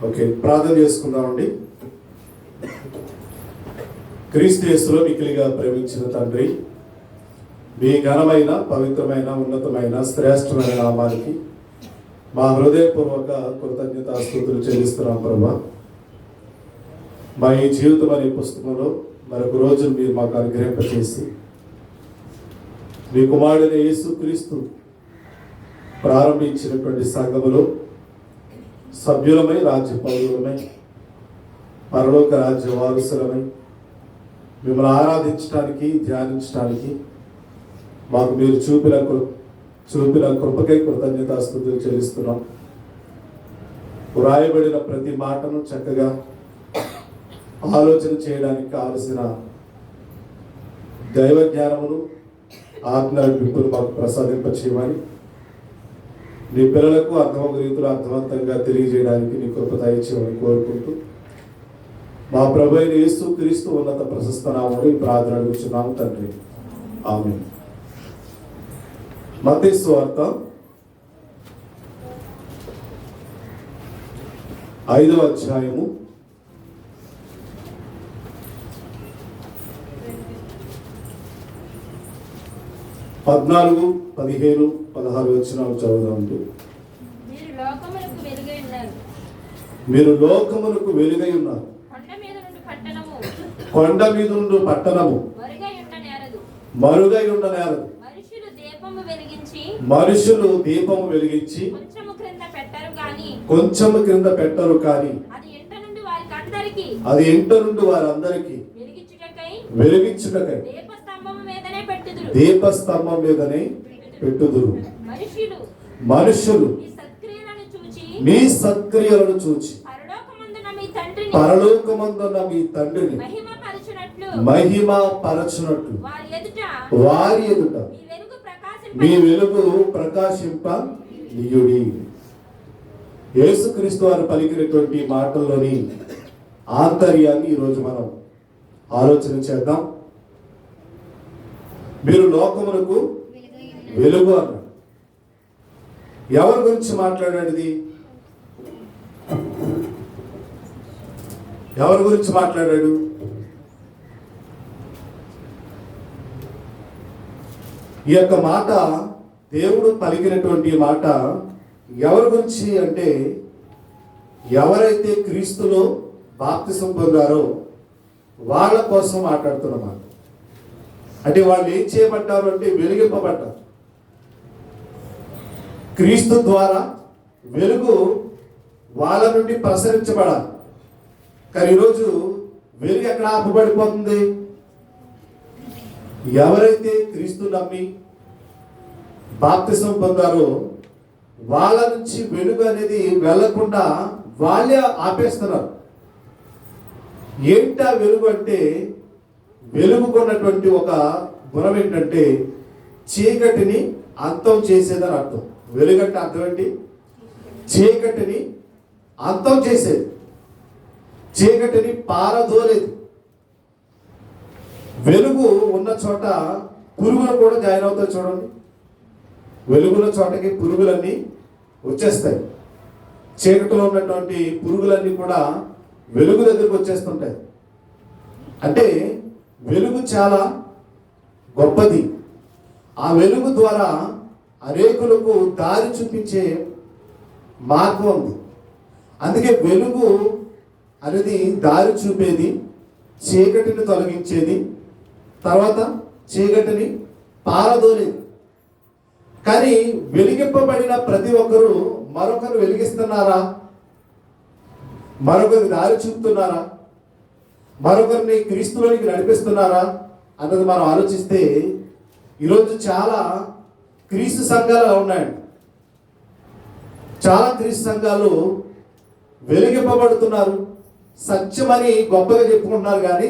Okay, ప్రార్థన చేసుకుందామండి. క్రీస్తు యేసులో మిక్కిలిగా ప్రేమించిన తండ్రి, మీ ఘనమైన, పవిత్రమైన, ఉన్నతమైన, శ్రేష్టమైన నామానికి మా హృదయపూర్వక కృతజ్ఞతాస్తుతులు చెల్లిస్తున్నాం ప్రభా. మా ఈ జీవితం అనే పుస్తకంలో మరొక రోజు మీరు మాకు అనుగ్రహింపచేసి మీ కుమారుడైన యేసుక్రీస్తు ప్రారంభించినటువంటి సంఘములో సభ్యులమై, రాజ్య పౌరులమై, పరలోక రాజ్య వారసులమై మిమ్మల్ని ఆరాధించడానికి, ధ్యానించడానికి మాకు మీరు చూపిన కృపకై కృతజ్ఞతాస్తుతులు చెల్లిస్తున్నాం. వ్రాయబడిన ప్రతి మాటను చక్కగా ఆలోచన చేయడానికి కావలసిన దైవ జ్ఞానమును, ఆజ్ఞ విప్పులు మాకు ప్రసాదింపచేయమని, నీ పిల్లలకు అర్థమొక రీతిలో అర్థవంతంగా తెలియజేయడానికి నీ కృప దయచేయమని కోరుకుంటూ మా ప్రభు అయిన యేసుక్రీస్తు ఉన్నత ప్రశస్త నామములో ప్రార్థన అడుగుచున్నాము తండ్రి, ఆమేన్. మత్తయి సువార్త 5వ అధ్యాయము 14, 15, 16 వచనాలు చదువుదామండి. మీరు లోకములకు వెలుగై ఉన్నారు. కొండ మీద నుండి పట్టణము మరుగై ఉండనేరదు. మనుషులు దీపము వెలిగించి కొంచెము క్రింద పెట్టరు కానీ అది ఇంట నుండి వారందరికీ వెలిగించుటకై దీపస్తంభం మీదనే పెట్టుదురు. మనుషులు మీ సత్క్రియలను చూచి పరలోకమందున్న మీ తండ్రిని మహిమ పరచునట్లు వారి ఎదుట మీ వెలుగు ప్రకాశింపనీయుడి. యేసుక్రీస్తు వారు పలికినటువంటి మాటల్లోని ఆంతర్యాన్ని ఈరోజు మనం ఆలోచన చేద్దాం. మీరు లోకమునకు వెలుగు అన్నాడు. ఎవరి గురించి మాట్లాడాడు? ఎవరి గురించి మాట్లాడాడు? ఈ యొక్క మాట, దేవుడు పలికినటువంటి మాట ఎవరి గురించి అంటే, ఎవరైతే క్రీస్తులో బాప్తిసం పొందారో వాళ్ళ కోసం మాట్లాడుతున్నమాట. అంటే వాళ్ళు ఏం చేయబడ్డారు అంటే వెలిగింపబడ్డారు. క్రీస్తు ద్వారా వెలుగు వాళ్ళ నుండి ప్రసరించబడాలి. కానీ ఈరోజు వెలుగు ఎక్కడ ఆపబడిపోతుంది? ఎవరైతే క్రీస్తు నమ్మి బాప్తిసం పొందారో వాళ్ళ నుంచి వెలుగు అనేది వెళ్లకుండా వాళ్ళే ఆపేస్తున్నారు. ఏంటా వెలుగు అంటే, వెలుగుకున్నటువంటి ఒక గుణం ఏంటంటే చీకటిని అంతం చేసేదని అర్థం. వెలుగంటే అర్థం ఏంటి? చీకటిని అంతం చేసేది, చీకటిని పారదోలేదు. వెలుగు ఉన్న చోట పురుగులు కూడా జాయిన్ అవుతాయి. చూడండి, వెలుగున్న చోటకి పురుగులన్నీ వచ్చేస్తాయి. చీకటిలో ఉన్నటువంటి పురుగులన్నీ కూడా వెలుగు దగ్గరికి వచ్చేస్తుంటాయి. అంటే వెలుగు చాలా గొప్పది. ఆ వెలుగు ద్వారా అనేకులకు దారి చూపించే మార్గం ఉంది. అందుకే వెలుగు అనేది దారి చూపేది, చీకటిని తొలగించేది, తర్వాత చీకటిని పారదోలేది. కానీ వెలిగింపబడిన ప్రతి ఒక్కరూ మరొకరు వెలిగిస్తున్నారా? మరొకరు దారి చూపుతున్నారా? మరొకరిని క్రీస్తులోనికి నడిపిస్తున్నారా అన్నది మనం ఆలోచిస్తే ఈరోజు చాలా క్రీస్తు సంఘాలు ఉన్నాయండి. చాలా క్రీస్తు సంఘాలు వెలిగింపబడుతున్నారు, సత్యమని గొప్పగా చెప్పుకుంటున్నారు. కానీ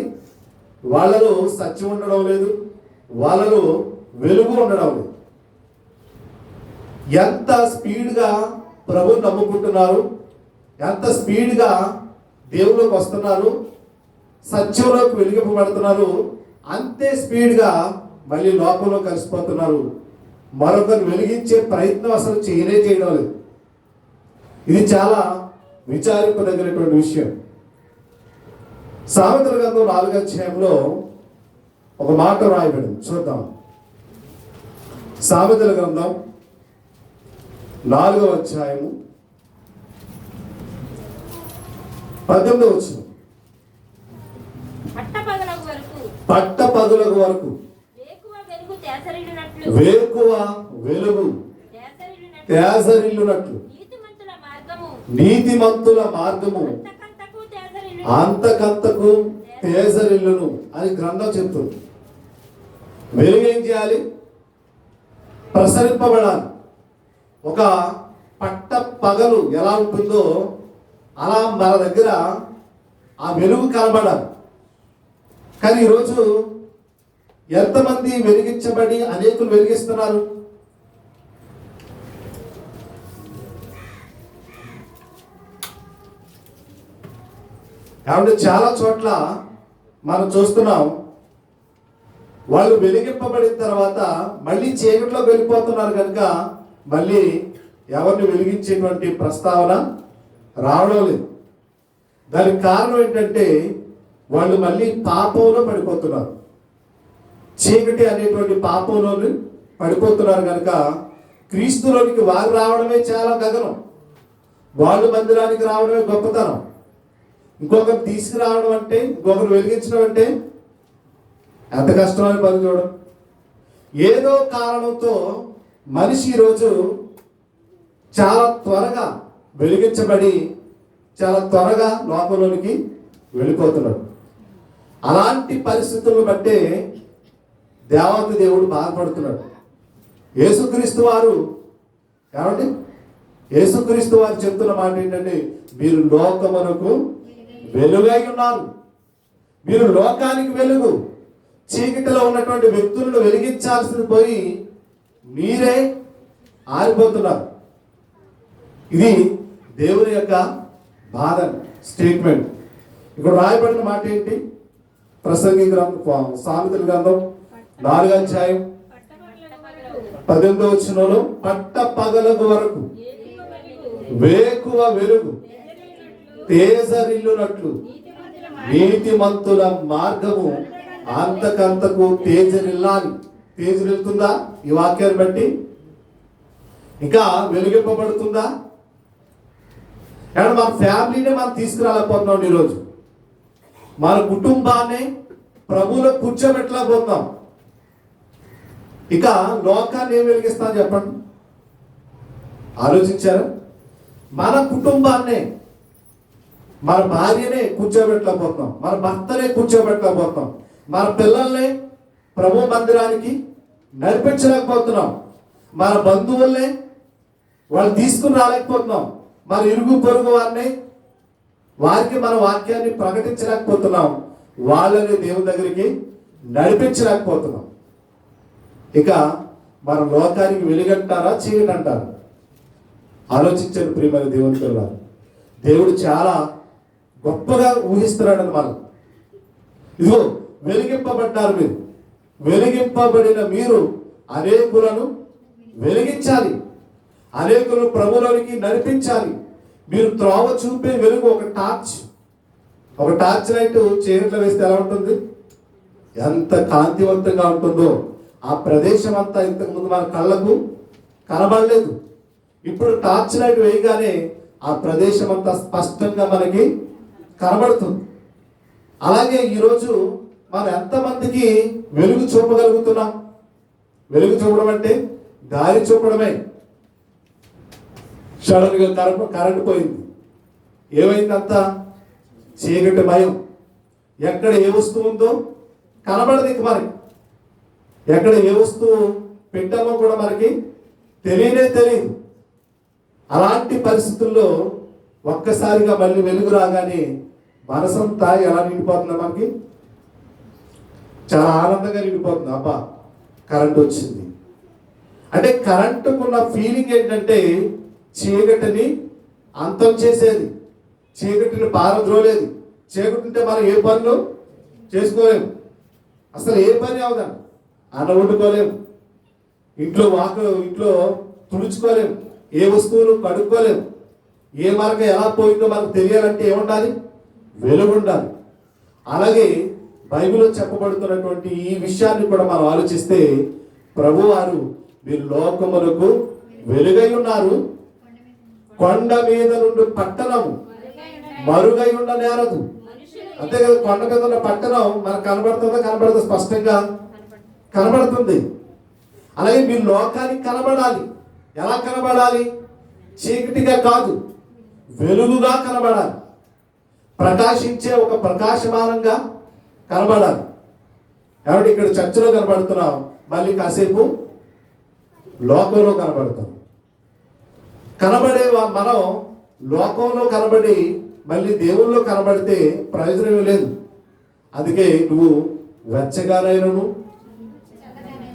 వాళ్ళలో సత్యం ఉండడం లేదు, వాళ్ళలో వెలుగు ఉండడం లేదు. ఎంత స్పీడ్గా ప్రభువుని నమ్ముకుంటున్నారు, ఎంత స్పీడ్గా దేవుళ్ళకి వస్తున్నారు, సత్యంలోకి వెలిగింపబడుతున్నారు, అంతే స్పీడ్గా మళ్ళీ లోకంలో కలిసిపోతున్నారు. మరొకరు వెలిగించే ప్రయత్నం అసలు చేయడం లేదు. ఇది చాలా విచారింపదగినటువంటి విషయం. సామెతల గ్రంథం 4వ అధ్యాయంలో ఒక మాట రాయబడింది, చూద్దాం. సామెతల గ్రంథం 4వ అధ్యాయము 18వ వచనం. పట్టపగలకు వరకు వేకువ వెలుగు తేజరిల్లునట్లు నీతిమంతుల మార్గము అంతకంతకు తేజరిల్లును అని గ్రంథం చెప్తుంది. వెలుగు ఏం చేయాలి? ప్రసరింపబడాలి. ఒక పట్ట పగలు ఎలా ఉంటుందో అలా మన దగ్గర ఆ వెలుగు కనబడాలి. కానీ ఈరోజు ఎంతమంది వెలిగించబడి అనేకులు వెలిగిస్తున్నారు? కాబట్టి చాలా చోట్ల మనం చూస్తున్నాం, వాళ్ళు వెలిగింపబడిన తర్వాత మళ్ళీ చీకట్లో వెళ్ళిపోతున్నారు కనుక మళ్ళీ ఎవరిని వెలిగించేటువంటి ప్రస్తావన రావడం లేదు. దానికి కారణం ఏంటంటే వాళ్ళు మళ్ళీ పాపంలో పడిపోతున్నారు. చీకటి అనేటువంటి పాపంలో పడిపోతున్నారు కనుక క్రీస్తులోనికి వారు రావడమే చాలా గగనం. వాళ్ళు మందిరానికి రావడమే గొప్పతనం. ఇంకొకరు తీసుకురావడం అంటే, ఇంకొకరు వెలిగించడం అంటే ఎంత కష్టమైన పని చూడడం. ఏదో కారణంతో మనిషి ఈరోజు చాలా త్వరగా వెలిగించబడి చాలా త్వరగా లోకంలోనికి వెళ్ళిపోతున్నాడు. అలాంటి పరిస్థితులను బట్టే దేవాతి దేవుడు బాధపడుతున్నాడు. యేసుక్రీస్తు వారు ఏమండి, యేసుక్రీస్తు వారు చెప్తున్న మాట ఏంటంటే, మీరు లోకమునకు వెలుగై ఉన్నారు. మీరు లోకానికి వెలుగు. చీకటిలో ఉన్నటువంటి వ్యక్తులను వెలిగించాల్సింది పోయి మీరే ఆరిపోతున్నారు. ఇది దేవుని యొక్క బాధ స్టేట్మెంట్. ఇక్కడ రాయబడిన మాట ఏంటి? ప్రసంగి గ్రంథం, సామెతల గ్రంథం 4వ అధ్యాయం 18వ వచనంలో పట్ట పగలకు వరకు వేకువ వెలుగు తేజరిల్లునట్లు నీతిమంతుల మార్గము అంతకంతకు తేజరిల్లాలి. తేజరిల్లుతుందా ఈ వాక్యాన్ని బట్టి? ఇంకా వెలిగింపబడుతుందా? మన ఫ్యామిలీని మనం తీసుకురాలేకపోతున్నాం. ఈరోజు మన కుటుంబాన్ని ప్రభువులో కూర్చోబెట్టలేకపోతున్నాం. ఇక లోకాన్ని ఏం వెలిగిస్తాను చెప్పండి? ఆలోచించారా? మన కుటుంబాన్నే, మన భార్యనే కూర్చోబెట్టలేకపోతున్నాం, మన భర్తనే కూర్చోబెట్టలేకపోతున్నాం, మన పిల్లల్ని ప్రభు మందిరానికి నడిపించలేకపోతున్నాం, మన బంధువుల్ని వాళ్ళు తీసుకుని రాలేకపోతున్నాం, మన ఇరుగు పొరుగు వారికి మన వాక్యాన్ని ప్రకటించలేకపోతున్నాం, వాళ్ళని దేవుని దగ్గరికి నడిపించలేకపోతున్నాం. ఇక మన లోకానికి వెలుగంటారా చీకటి అంటారా? ఆలోచించండి ప్రియమైన దేవుని పిల్లలు. దేవుడు చాలా గొప్పగా ఊహిస్తున్నాడని మనం. ఇదిగో వెలిగింపబడ్డారు మీరు. వెలిగింపబడిన మీరు అనేకులను వెలిగించాలి, అనేకులను ప్రభువులోనికి నడిపించాలి. మీరు త్రోవ చూపే వెలుగు ఒక టార్చ్ లైట్ చీకట్లో వేస్తే ఎలా ఉంటుంది? ఎంత కాంతివంతంగా ఉంటుందో. ఆ ప్రదేశం అంతా ఇంతకుముందు మన కళ్ళకు కనబడలేదు. ఇప్పుడు టార్చ్ లైట్ వేయగానే ఆ ప్రదేశం అంతా స్పష్టంగా మనకి కనబడుతుంది. అలాగే ఈరోజు మనం ఎంతమందికి వెలుగు చూపగలుగుతున్నాం? వెలుగు చూపడం అంటే దారి చూపడమే. సడన్గా కరెంట్ పోయింది, ఏమైందంతా చీకటి భయం. ఎక్కడ ఏ వస్తువు ఉందో కనబడదు. ఇక మనకి ఎక్కడ ఏ వస్తువు పెట్టామో కూడా మనకి తెలియదు. అలాంటి పరిస్థితుల్లో ఒక్కసారిగా మళ్ళీ వెలుగు రాగానే మనసంతా ఎలా నిండిపోతుందో మనకి చాలా ఆనందంగా నిండిపోతుంది. అబ్బా కరెంట్ వచ్చింది అంటే. కరెంటుకున్న ఫీలింగ్ ఏంటంటే చీకటిని అంతం చేసేది, చీకటిని పారద్రోలేది. చీకటి ఉంటే మనం ఏ పనులు చేసుకోలేము, అసలు ఏ పని అవదండి. అన్నం వండుకోలేము, ఇంట్లో తుడుచుకోలేము, ఏ వస్తువులు కడుక్కోలేము. ఏ మార్గం ఎలా పోయిందో మనకు తెలియాలంటే ఏముండాలి? వెలుగు ఉండాలి. అలాగే బైబిల్లో చెప్పబడుతున్నటువంటి ఈ విషయాన్ని కూడా మనం ఆలోచిస్తే ప్రభువారు మీరు లోకములకు వెలుగై ఉన్నారు, కొండ మీద నుండి పట్టణం మరుగై ఉండ నేరదు. అంతే కదా, కొండ మీద ఉన్న పట్టణం మనకు కనబడుతుంది స్పష్టంగా కనబడుతుంది. అలాగే మీరు లోకానికి కనబడాలి. ఎలా కనబడాలి? చీకటిగా కాదు, వెలుగుగా కనబడాలి. ప్రకాశించే ఒక ప్రకాశమానంగా కనబడాలి. కాబట్టి ఇక్కడ చర్చలో కనబడుతున్నాం, మళ్ళీ కాసేపు లోకంలో కనబడతాం. కనబడే మనం లోకంలో కనబడి మళ్ళీ దేవుల్లో కనబడితే ప్రయోజనం లేదు. అందుకే నువ్వు వెచ్చగానైనను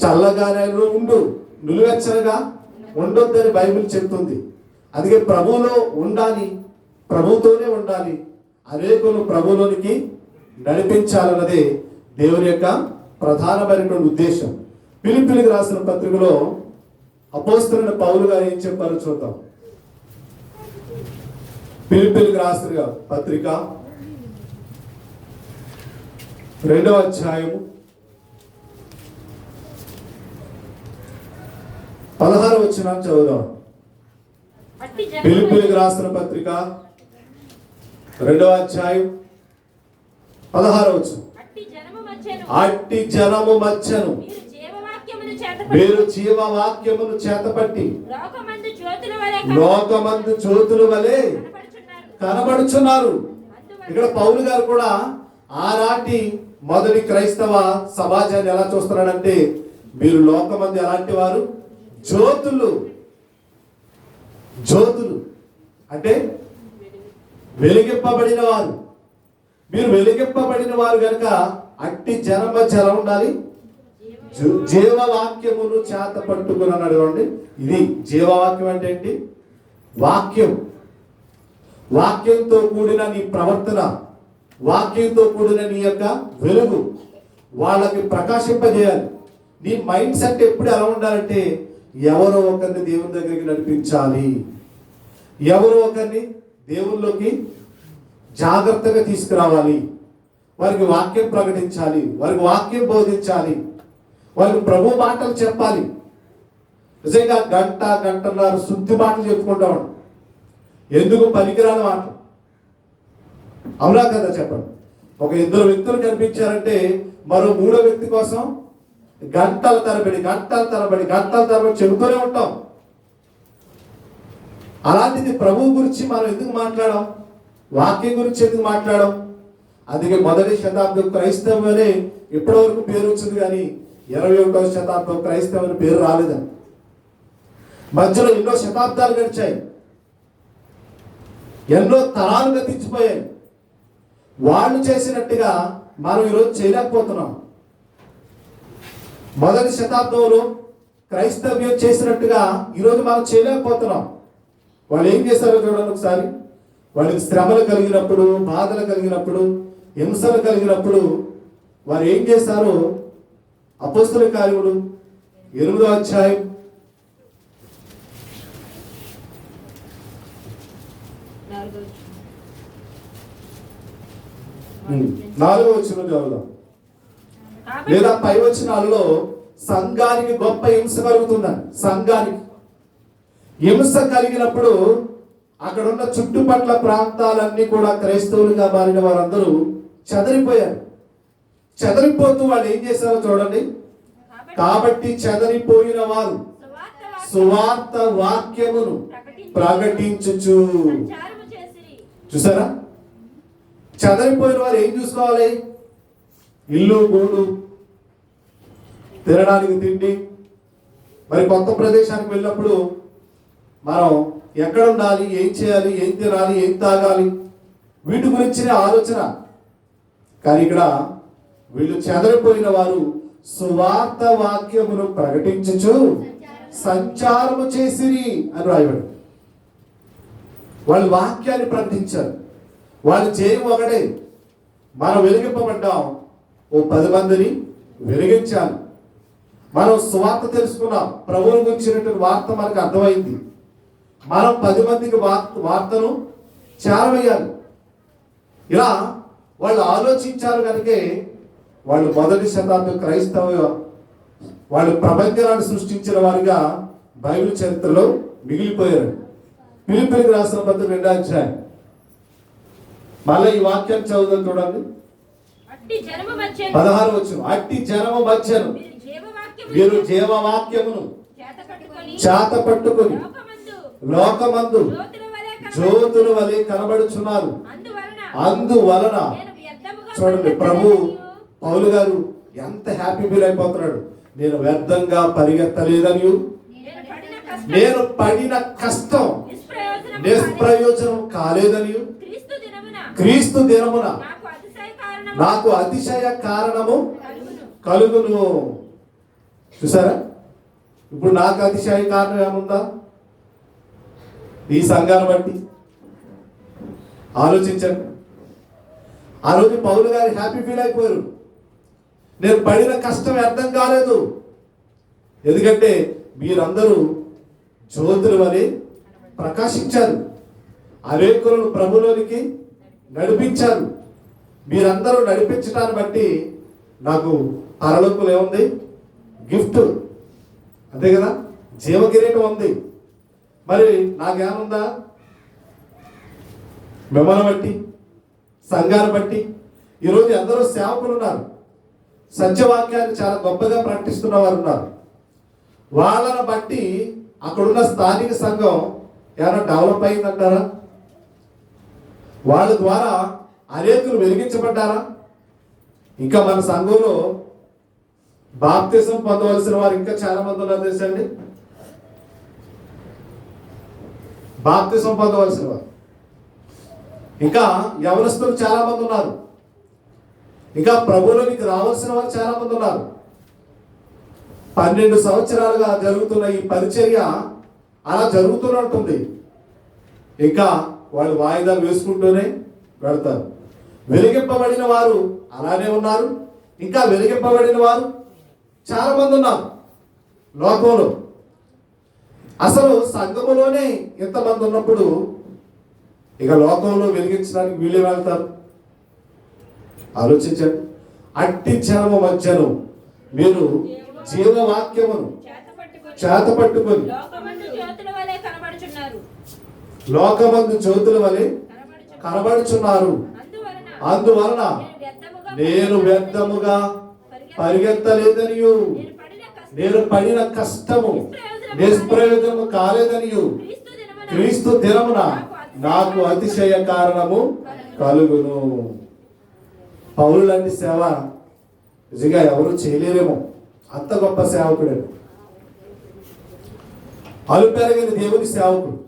చల్లగానైనను ఉండు, నిలువెచ్చగా ఉండొద్దని బైబిల్ చెప్తుంది. అందుకే ప్రభువులో ఉండాలి, ప్రభుతోనే ఉండాలి, అనేకులు ప్రభులోనికి నడిపించాలన్నదే దేవుని యొక్క ప్రధానమైనటువంటి ఉద్దేశం. ఫిలిప్పీయులకు రాసిన పత్రికలో అపోస్తలుడైన పౌలు గారు ఏం చెప్పారో చూద్దాం. ఫిలిప్పీయులకు రాసిన పత్రిక 2వ అధ్యాయము 16వ వచనం చదువుదాం. ఫిలిప్పీయులకు రాసిన పత్రిక 2వ అధ్యాయం 16వ వచనం. అట్టి జనము మధ్యను మీరు జీవవాక్యమును చేతపట్టి లోకమందు జ్యోతుల వలె కనబడుచున్నారు. ఇక్కడ పౌలు గారు కూడా ఆనాటి మొదటి క్రైస్తవ సమాజాన్ని ఎలా చూస్తున్నాడంటే, మీరు లోకమందు ఎలాంటి వారు? జ్యోతులు. జ్యోతులు అంటే వెలిగింపబడిన వారు. మీరు వెలిగింపబడిన వారు కనుక అట్టి జనం మధ్య ఎలా ఉండాలి? జీవవాక్యమును చేత పట్టుకున్నాడు. అండి, ఇది జీవవాక్యం అంటే ఏంటి? వాక్యం. వాక్యంతో కూడిన నీ ప్రవర్తన, వాక్యంతో కూడిన నీ యొక్క వెలుగు వాళ్ళకి ప్రకాశింపజేయాలి. నీ మైండ్ సెట్ ఎప్పుడు ఎలా ఉండాలంటే, ఎవరో ఒకరిని దేవుని దగ్గరికి నడిపించాలి, ఎవరో ఒకరిని దేవుళ్ళలోకి జాగ్రత్తగా తీసుకురావాలి, వారికి వాక్యం ప్రకటించాలి, వారికి వాక్యం బోధించాలి, వారికి ప్రభు మాటలు చెప్పాలి. నిజంగా గంటన్నర శుద్ధి మాటలు చెప్పుకుంటాం, ఎందుకు పనికిరాని మాటలు. అవునా కదా చెప్పండి. ఒక 2 వ్యక్తులు కనిపించారంటే మరో 3వ వ్యక్తి కోసం గంటల తరబడి చెబుతూనే ఉంటాం. అలాంటిది ప్రభు గురించి మనం ఎందుకు మాట్లాడాం? వాక్యం గురించి ఎందుకు మాట్లాడాం? అందుకే మొదటి శతాబ్దం క్రైస్తవం అనే ఇప్పటి వరకు పేరు వచ్చింది, కానీ 21వ శతాబ్దం క్రైస్తవం అనే పేరు రాలేదని. మధ్యలో ఎన్నో శతాబ్దాలు గడిచాయి, ఎన్నో తరాలు గతించిపోయాయి. వాళ్ళు చేసినట్టుగా మనం ఈరోజు చేయలేకపోతున్నాం. మొదటి శతాబ్దంలో క్రైస్తవ్యం చేసినట్టుగా ఈరోజు మనం చేయలేకపోతున్నాం. వాళ్ళు ఏం చేశారో చూడండి ఒకసారి. వాళ్ళకి శ్రమలు కలిగినప్పుడు, బాధలు కలిగినప్పుడు, హింసలు కలిగినప్పుడు వారు ఏం చేశారు? అపోస్తలుల కార్యములు 8వ అధ్యాయం 4వ వచనం చదువుదాం, లేదా పై వచనాల్లో సంఘానికి గొప్ప హింస కలుగుతుందని. సంఘానికి హింస కలిగినప్పుడు అక్కడ ఉన్న చుట్టుపట్ల ప్రాంతాలన్నీ కూడా క్రైస్తవులుగా మారిన వారందరూ చెదరిపోయారు. చెదరిపోతూ వాళ్ళు ఏం చేశారో చూడండి. కాబట్టి చెదరిపోయిన వారు సువార్త వాక్యమును ప్రకటించుచు. చూసారా? చెదరిపోయిన వారు ఏం చూసుకోవాలి? ఇల్లు గూడు, తినడానికి తిండి. మరి కొత్త ప్రదేశానికి వెళ్ళినప్పుడు మనం ఎక్కడ ఉండాలి, ఏం చేయాలి, ఏం తినాలి, ఏం తాగాలి, వీటి గురించిన ఆలోచన. కానీ ఇక్కడ వీళ్ళు చెదరిపోయిన వారు సువార్త వాక్యమును ప్రకటించుచు సంచారము చేసిరి అని రాయబడి. వాళ్ళు వాక్యాన్ని ప్రకటించారు. వాళ్ళు చేయడం ఒకటే, మనం వెలిగింపబడ్డాం, ఓ 10 మందిని వెలిగించాలి. మనం సువార్త తెలుసుకున్నాం, ప్రభువుని గురించినటువంటి వార్త మనకు అర్థమైంది. మనం 10 మందికి వార్తను చేరవేయాలి. ఇలా వాళ్ళు ఆలోచించారు కనుకే వాళ్ళు మొదటి శతాబ్దం క్రైస్తవ వాళ్ళు ప్రపంచాన్ని సృష్టించిన వారిగా బైబిల్ చరిత్రలో మిగిలిపోయారు. ఫిలిప్పీయులకు రాసిన పత్రిక 2వ అధ్యాయం మళ్ళీ ఈ వాక్యాన్ని చదువుదాం చూడండి. 16వ వచనం, అట్టి జనము మధ్యను మీరు జీవవాక్యమును చేత పట్టుకొని లోకమందు జ్యోతుల వలె కనబడుచున్నారు. అందువలన చూడండి, ప్రభు పౌలు గారు ఎంత హ్యాపీ ఫీల్ అయిపోతున్నాడు. నేను వ్యర్థంగా పరిగెత్తలేదని, నేను పడిన కష్టం నిష్ప్రయోజనం కాలేదని, క్రీస్తు దినమున నాకు అతిశయ కారణము కలుగును. చూసారా, ఇప్పుడు నాకు అతిశయ కారణం ఏముందా? ఈ సంఘాన్ని బట్టి ఆలోచించండి. ఆ రోజు పౌలు గారు హ్యాపీ ఫీల్ అయిపోయారు. నేను పడిన కష్టం అర్థం కాలేదు, ఎందుకంటే మీరందరూ జ్యోతుల వలె ప్రకాశించారు, అనేకులను ప్రభులోనికి నడిపించారు. మీరందరూ నడిపించడాన్ని బట్టి నాకు పరలోకంలో ఏముంది? గిఫ్ట్, అంతే కదా, జీవకిరీటం ఉంది. మరి నాకేముందా? మిమ్మల్ని బట్టి, సంఘాన్ని బట్టి ఈరోజు ఎందరో సేవకులు ఉన్నారు, సత్యవాక్యాన్ని చాలా గొప్పగా ప్రకటిస్తున్న వారు ఉన్నారు. వాళ్ళని బట్టి అక్కడున్న స్థానిక సంఘం ఏమైనా డెవలప్ అయిందంటారా? వాళ్ళ ద్వారా అనేకులు వెలిగించబడ్డారా? ఇంకా మన సంఘంలో బాప్తిజం పొందవలసిన వారు ఇంకా చాలా మంది ఉన్నారు తెలుసండి. బాప్తిజం పొందవలసిన వారు ఇంకా యవనస్తులు చాలా మంది ఉన్నారు. ఇంకా ప్రభువులోనికి రావాల్సిన వారు చాలా మంది ఉన్నారు. 12 సంవత్సరాలుగా జరుగుతున్న ఈ పరిచర్య అలా జరుగుతున్నట్టుంది. ఇంకా వాళ్ళు వాయిదాలు వేసుకుంటూనే వెళ్తారు. వెలిగింపబడిన వారు అలానే ఉన్నారు. ఇంకా వెలిగింపబడిన వారు చాలా మంది ఉన్నారు లోకంలో. అసలు సంఘములోనే ఇంతమంది ఉన్నప్పుడు ఇక లోకంలో వెలిగించడానికి వీళ్ళే వెళ్తారు. ఆలోచించండి. అట్టి జనము మధ్యను మీరు జీవవాక్యమును చేత పట్టుకొని లోకమందు జ్యోతుల వలె కనబడుచున్నారు. అందువలన నేను వ్యర్థముగా పరిగెత్తలేదనియు, నేను పడిన కష్టము నిష్ప్రయోజనము కాలేదనియు, క్రీస్తు దినమున నాకు అతిశయ కారణము కలుగును. పౌలు లాంటి సేవ నిజంగా ఎవరు చేయలేరేమో, అంత గొప్ప సేవకుడే. అలుపెరగని దేవుని సేవకుడు.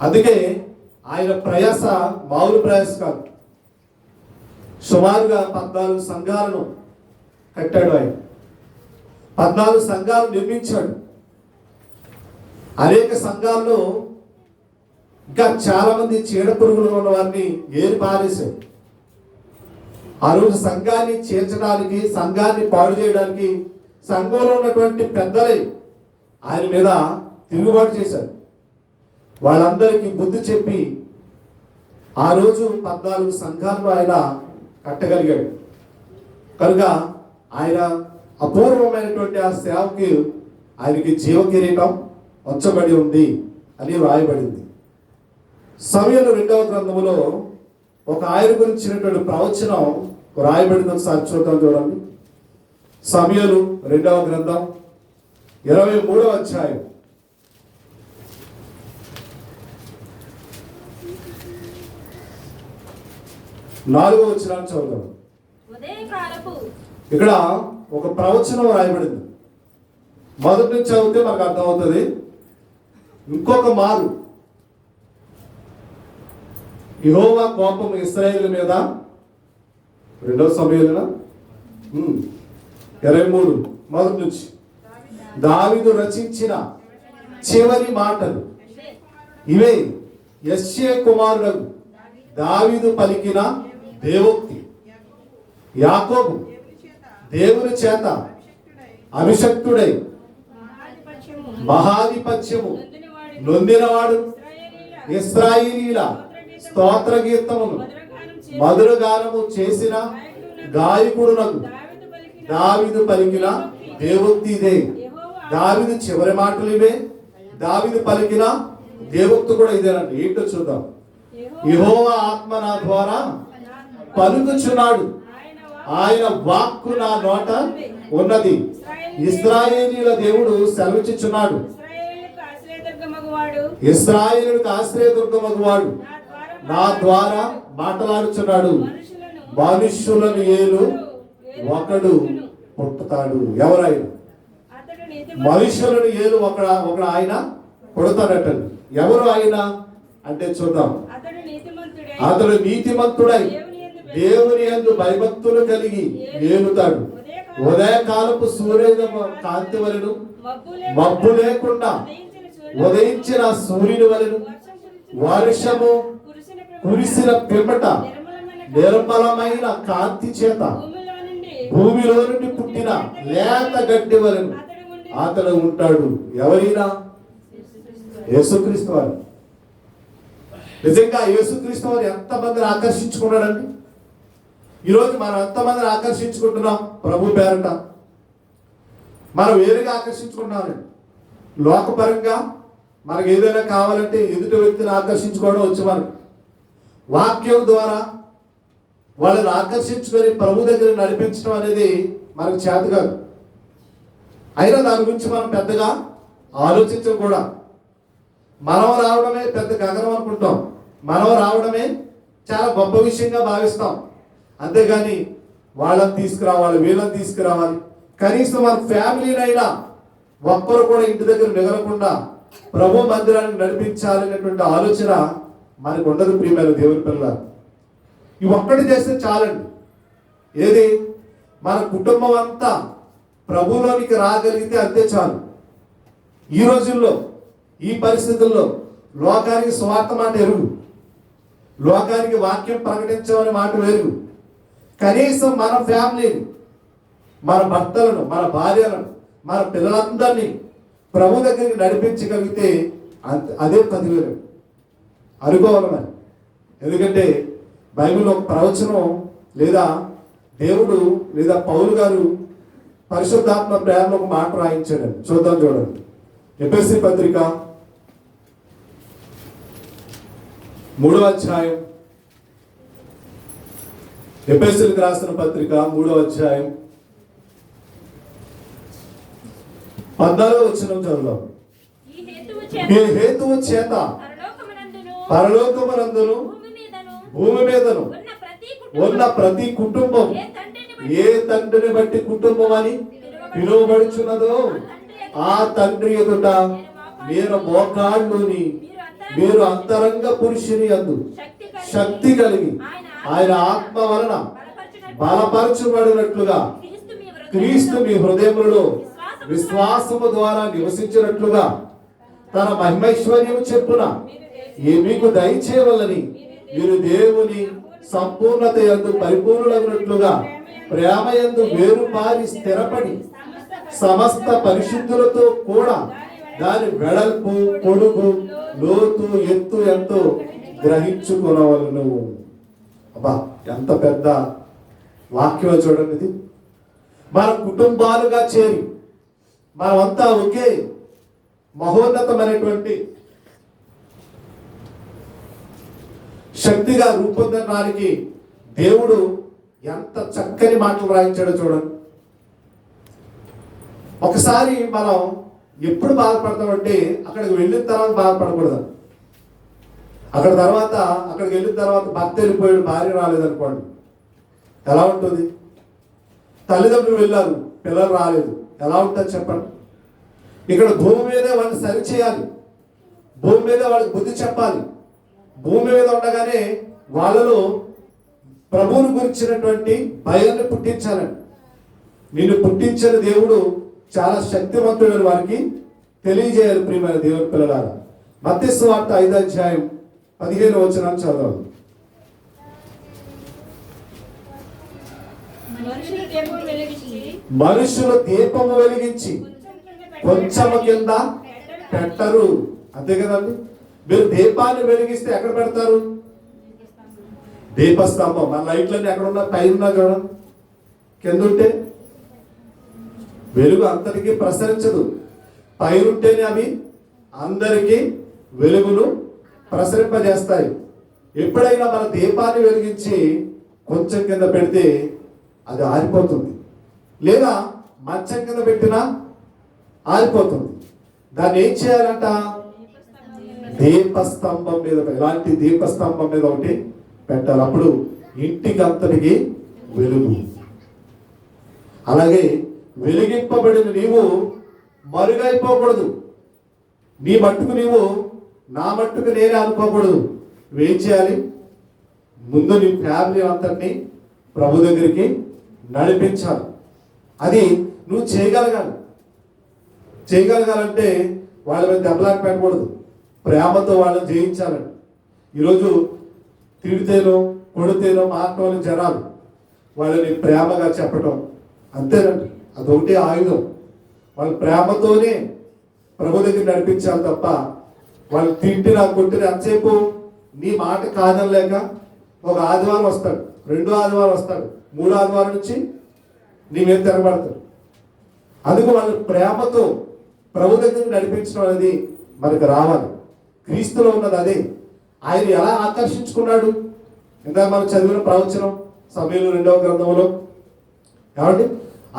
అందుకే ఆయన ప్రయాస మామూలు ప్రయాస కాదు. సుమారుగా 14 సంఘాలను కట్టాడు. ఆయన 14 సంఘాలు నిర్మించాడు. అనేక సంఘాల్లో ఇంకా చాలా మంది చీడ పురుగులు ఉన్న వారిని ఏరి పారేశాడు. ఆ రోజు సంఘాన్ని చేర్చడానికి, సంఘాన్ని పాడు చేయడానికి సంఘంలో ఉన్నటువంటి పెద్దలే ఆయన మీద తిరుగుబాటు చేశారు. వాళ్ళందరికీ బుద్ధి చెప్పి ఆ రోజు 14 సంఘాలను ఆయన కట్టగలిగాడు. కనుక ఆయన అపూర్వమైనటువంటి ఆ సేవకి ఆయనకి జీవ కిరీటం వచ్చబడి ఉంది అని వ్రాయబడింది. సమూయేలు 2వ గ్రంథములో ఒక ఆయన గురించినటువంటి ప్రవచనం వ్రాయబడింది. ఒకసారి చూడండి. సమూయేలు 2వ గ్రంథం 23వ అధ్యాయం 4వ వచనాన్ని చదువుదాం. ఇక్కడ ఒక ప్రవచనం రాయబడింది. మొదటి నుంచి చదివితే మనకు అర్థమవుతుంది. ఇంకొక మారు యెహోవా కోపం ఇశ్రాయేలు మీద, 2వ సమూయేలు 23 మొదటి నుంచి, దావీదు రచించిన చివరి మాటలు ఇవే. యెష్షే కుమారుడు దావీదు పలికిన దేవోక్తి. యాకోబు దేవుని చేత అభిషక్తుడై మహాధిపత్యము నొందినవాడు ఇశ్రాయేలీల స్తోత్ర గీతమును మధురగానము చేసిన గాయకుడునకు దావీదు పలికిన దేవోక్తి ఇదే. దావీదు చివరి మాటలు ఇవే. దావీదు పలికిన దేవోక్తి కూడా ఇదేనండి. ఏంటో చూద్దాం. యెహోవా ఆత్మ నా ద్వారా పలుకుచున్నాడు, ఆయన వాక్కు నా నోట ఉన్నది. ఇశ్రాయేలీల దేవుడు సెలవిచ్చుచున్నాడు, ఇశ్రాయేలుకు ఆశ్రయదుర్గమగువాడు నా ద్వారా మాట్లాడుచున్నాడు. మనుష్యులను ఏలు ఒకడు పుట్టుతాడు. ఎవరైనా మనుష్యులను ఏలు ఒక ఆయన పుడతాడట. ఎవరు ఆయన అంటే చూద్దాం. అతడు నీతిమంతుడై దేవుని యందు భయభక్తులు కలిగి ఏలుతాడు. ఉదయకాలపు సూర్య కాంతి వలెను మబ్బు లేకుండా ఉదయించిన సూర్యుని వలెను వర్షము కురిసిన పిమ్మట నిర్మలమైన కాంతి చేత భూమిలో నుండి పుట్టిన లేత గడ్డి వలెను అతడు ఉంటాడు. ఎవరైనా యేసుక్రీస్తు వారు. నిజంగా యేసుక్రీస్తు వారు ఎంతమందిని ఆకర్షించుకున్నాడండి. ఈరోజు మనం ఎంతమందిని ఆకర్షించుకుంటున్నాం ప్రభు పేరట. మనం వేరుగా ఆకర్షించుకుంటున్నామండి. లోకపరంగా మనకు ఏదైనా కావాలంటే ఎదుటి వ్యక్తిని ఆకర్షించుకోవడం వచ్చు. మనకు వాక్యం ద్వారా వాళ్ళని ఆకర్షించుకొని ప్రభు దగ్గర నడిపించడం అనేది మనకు చేత కాదు. అయినా దాని గురించి మనం పెద్దగా ఆలోచించం కూడా. మనం రావడమే పెద్ద గగనం అనుకుంటాం. మనం రావడమే చాలా గొప్ప విషయంగా భావిస్తాం. అంతేగాని వాళ్ళని తీసుకురావాలి, వీళ్ళని తీసుకురావాలి. కనీసం మన ఫ్యామిలీనైనా ఒక్కరు కూడా ఇంటి దగ్గర మిగలకుండా ప్రభు మందిరానికి నడిపించాలనేటువంటి ఆలోచన మనకు ఉండదు. ప్రియమైన దేవుని పిల్లలు, ఇవి ఒక్కటి చేస్తే చాలండి. ఏది మన కుటుంబం అంతా ప్రభులోనికి రాగలిగితే అంతే చాలు. ఈ రోజుల్లో ఈ పరిస్థితుల్లో లోకానికి స్వార్థ మాట ఎరుగు, లోకానికి వాక్యం ప్రకటించమని మాట వేరుగు. కనీసం మన ఫ్యామిలీని, మన భర్తలను, మన భార్యలను, మన పిల్లలందరినీ ప్రభు దగ్గరికి నడిపించగలిగితే అదే 10,000 అనుకోవాలి మరి. ఎందుకంటే బైబిల్లో ఒక ప్రవచనం లేదా దేవుడు లేదా పౌలు గారు పరిశుద్ధాత్మ ప్రేమలో ఒక మాట రాయించాడు. చూద్దాం, చూడండి. ఎఫెసీ పత్రిక 3వ అధ్యాయం, ఎఫెసీలకు రాసిన పత్రిక 3వ అధ్యాయం 14వ వచనం చదువుదాం. ఈ హేతువు చేత పరలోకమునందును భూమి మీదను ఉన్న ప్రతి కుటుంబం ఏ తండ్రిని బట్టి కుటుంబం అని పిలువబడుచున్నదో ఆ తండ్రి ఎదుట మీరు మోకాళ్ళుని మీరు అంతరంగ పురుషుని యందు శక్తి కలిగి ఆయన ఆత్మ వలన బలపరచబడినట్లుగా క్రీస్తు మీ హృదయములలో విశ్వాసము ద్వారా నివసించినట్లుగా తన మహిమైశ్వర్యము చెప్పున మీకు దయచేయవలని మీరు దేవుని సంపూర్ణత యందు పరిపూర్ణులైనట్లుగా ప్రేమ యందు వేరుపారి స్థిరపడి సమస్త పరిశుద్ధులతో కూడా దాని వెడల్పు, పొడుగు, లోతు, ఎత్తు ఎంతో గ్రహించుకునవలను. అబ్బా, ఎంత పెద్ద వాక్యం చూడండి ఇది. మన కుటుంబాలుగా చేరి మనమంతా ఒకే మహోన్నతమైనటువంటి శక్తిగా రూపొందడానికి దేవుడు ఎంత చక్కని మాటలు రాయించాడో చూడండి. ఒకసారి మనం ఎప్పుడు బాధపడతామంటే అక్కడికి వెళ్ళిన తర్వాత బాధపడకూడదు. అక్కడికి వెళ్ళిన తర్వాత భర్త వెళ్ళిపోయాడు, భార్య రాలేదనుకోండి, ఎలా ఉంటుంది? తల్లిదండ్రులు వెళ్ళారు, పిల్లలు రాలేదు, ఎలా ఉంటుంది చెప్పండి? ఇక్కడ భూమి మీదే వాళ్ళని సరి చేయాలి, భూమి మీద వాళ్ళకి బుద్ధి చెప్పాలి. భూమి మీద ఉండగానే వాళ్ళలో ప్రభువుని గురించినటువంటి భయాన్ని పుట్టించాలండి. నిన్ను పుట్టించిన దేవుడు చాలా శక్తివంతుడని వారికి తెలియజేయాలి. ప్రియమైన దేవుని పిల్లలారా, మత్తయి సువార్త 5వ అధ్యాయం 15వ వచనం చదవాలి. మనుషులు దీపము వెలిగించి కొంచెము కింద పెట్టరు, అంతే కదండి. మీరు దీపాన్ని వెలిగిస్తే ఎక్కడ పెడతారు? దీపస్తంభం. మన లైట్లన్నీ ఎక్కడ ఉన్నా? పైన ఉన్నా చూడండి, కింద ఉంటే వెలుగు అంతటికీ ప్రసరించదు. పైరుంటేనే అవి అందరికీ వెలుగును ప్రసరింపజేస్తాయి. ఎప్పుడైనా మన దీపాన్ని వెలిగించి కొంచెం కింద పెడితే అది ఆరిపోతుంది, లేదా మంచం కింద పెట్టినా ఆరిపోతుంది. దాన్ని ఏం చేయాలంట? దీపస్తంభం మీద, ఇలాంటి దీపస్తంభం మీద ఒకటి పెట్టాలి. అప్పుడు ఇంటికి అంతటికి వెలుగు. అలాగే వెలిగింపబడిన నీవు మరుగైపోకూడదు. నీ మట్టుకు నీవు నా మట్టుకు నేనే అనుకోకూడదు. నువ్వేం చేయాలి? ముందు నీ ఫ్యామిలీ అంతటిని ప్రభు దగ్గరికి నడిపించాలి. అది నువ్వు చేయగలగాలంటే వాళ్ళ మీద దెబ్బలాట పెట్టకూడదు, ప్రేమతో వాళ్ళని జయించాలని. ఈరోజు తిడితేనో కొడితేనో మాట్లాడే జనాలు వాళ్ళని ప్రేమగా చెప్పటం అంతేనండి, అదొకటే ఆయుధం. వాళ్ళ ప్రేమతోనే ప్రభు దగ్గర నడిపించాలి తప్ప వాళ్ళు తింటినా కొట్టిన అంతసేపు నీ మాట కాదనలేక ఒక ఆదివారం వస్తాడు, 2 ఆదివారం వస్తాడు, 3 ఆదివారం నుంచి నీ మీద తిరగబడతాడు. అందుకు వాళ్ళు ప్రేమతో ప్రభు దగ్గర నడిపించడం అనేది మనకు రావాలి. క్రీస్తులో ఉన్నది అదే. ఆయన ఎలా ఆకర్షించుకున్నాడు? ఇందాక మనం చదివిన ప్రవచనం సమయంలో 2వ గ్రంథంలో ఏమండి,